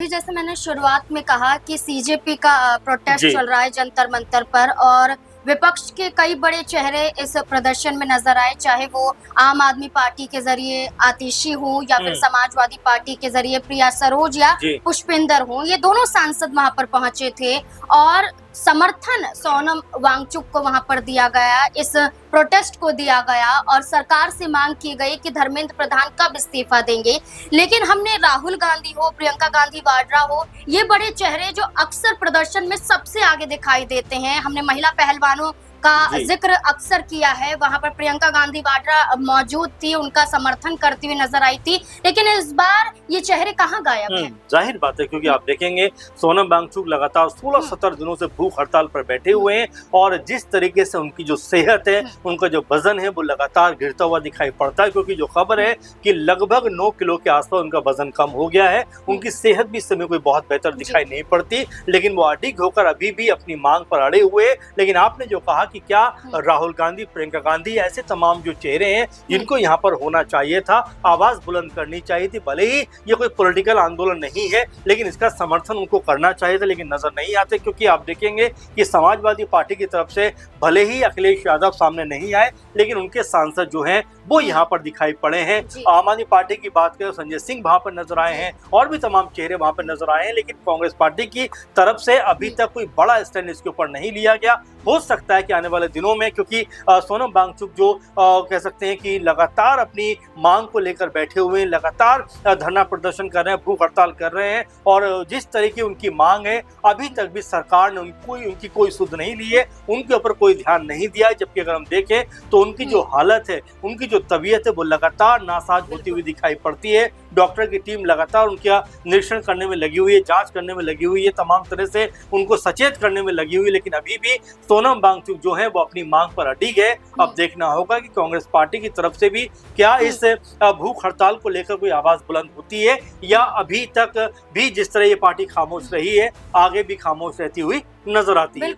जैसे मैंने शुरुआत में कहा कि सीजेपी का प्रोटेस्ट जी। चल रहा है जंतर मंतर पर और विपक्ष के कई बड़े चेहरे इस प्रदर्शन में नजर आए, चाहे वो आम आदमी पार्टी के जरिए आतिशी हो या फिर समाजवादी पार्टी के जरिए प्रिया सरोज या जी। पुष्पिंदर हो। ये दोनों सांसद वहां पर पहुंचे थे और समर्थन सोनम वांगचुक को वहां पर दिया गया, इस प्रोटेस्ट को दिया गया और सरकार से मांग की गई कि धर्मेंद्र प्रधान कब इस्तीफा देंगे। लेकिन हमने राहुल गांधी हो, प्रियंका गांधी वाड्रा हो, ये बड़े चेहरे जो अक्सर प्रदर्शन में सबसे आगे दिखाई देते हैं। हमने महिला पहलवानों का जिक्र अक्सर किया है, वहां पर प्रियंका गांधी वाड्रा मौजूद थी, उनका समर्थन करती हुई नजर आई थी। लेकिन इस बार ये चेहरे कहाँ गायब हैं? जाहिर बात है, क्योंकि आप देखेंगे सोनम वांगचुक लगातार 16-17 दिनों से भूख हड़ताल पर बैठे हुए हैं और जिस तरीके से उनकी जो सेहत है, उनका जो वजन है वो लगातार गिरता हुआ दिखाई पड़ता है। क्योंकि जो खबर है कि लगभग 9 किलो के आसपास उनका वजन कम हो गया है। उनकी सेहत भी इस समय कोई बहुत बेहतर दिखाई नहीं पड़ती, लेकिन वो अडिग होकर अभी भी अपनी मांग पर अड़े हुए। लेकिन आपने जो कहा कि क्या राहुल गांधी, प्रियंका गांधी, ऐसे तमाम जो चेहरे हैं जिनको यहाँ पर होना चाहिए था, आवाज बुलंद करनी चाहिए थी। भले ही ये कोई पॉलिटिकल आंदोलन नहीं है, लेकिन इसका समर्थन उनको करना चाहिए था, लेकिन नजर नहीं आते। क्योंकि आप देखेंगे कि समाजवादी पार्टी की तरफ से भले ही अखिलेश यादव सामने नहीं आए, लेकिन उनके सांसद जो हैं वो यहाँ पर दिखाई पड़े हैं। आम आदमी पार्टी की बात करें, संजय सिंह वहां पर नजर आए हैं और भी तमाम चेहरे वहां पर नजर आए हैं। लेकिन कांग्रेस पार्टी की तरफ से अभी तक कोई बड़ा स्टैंड इसके ऊपर नहीं लिया गया। हो सकता है कि आने वाले दिनों में, क्योंकि सोनम वांगचुक जो कह सकते हैं कि लगातार अपनी मांग को लेकर बैठे हुए हैं, लगातार धरना प्रदर्शन कर रहे हैं, भूख हड़ताल कर रहे हैं और जिस तरह की उनकी मांग है, अभी तक भी सरकार ने उनकी कोई सुध नहीं ली है, उनके ऊपर कोई ध्यान नहीं दिया है। जबकि अगर हम देखें तो उनकी जो हालत है, उनकी जो तबीयत है, वो लगातार नासाज होती हुई दिखाई पड़ती है। डॉक्टर की टीम लगातार उनका निरीक्षण करने में लगी हुई है, जांच करने में लगी हुई है, तमाम तरह से उनको सचेत करने में लगी हुई है। लेकिन अभी भी सोनम वांगचुक जो है वो अपनी मांग पर अडिग है। अब देखना होगा कि कांग्रेस पार्टी की तरफ से भी क्या इस भूख हड़ताल को लेकर कोई आवाज बुलंद होती है, या अभी तक भी जिस तरह ये पार्टी खामोश रही है, आगे भी खामोश रहती हुई नजर आती है।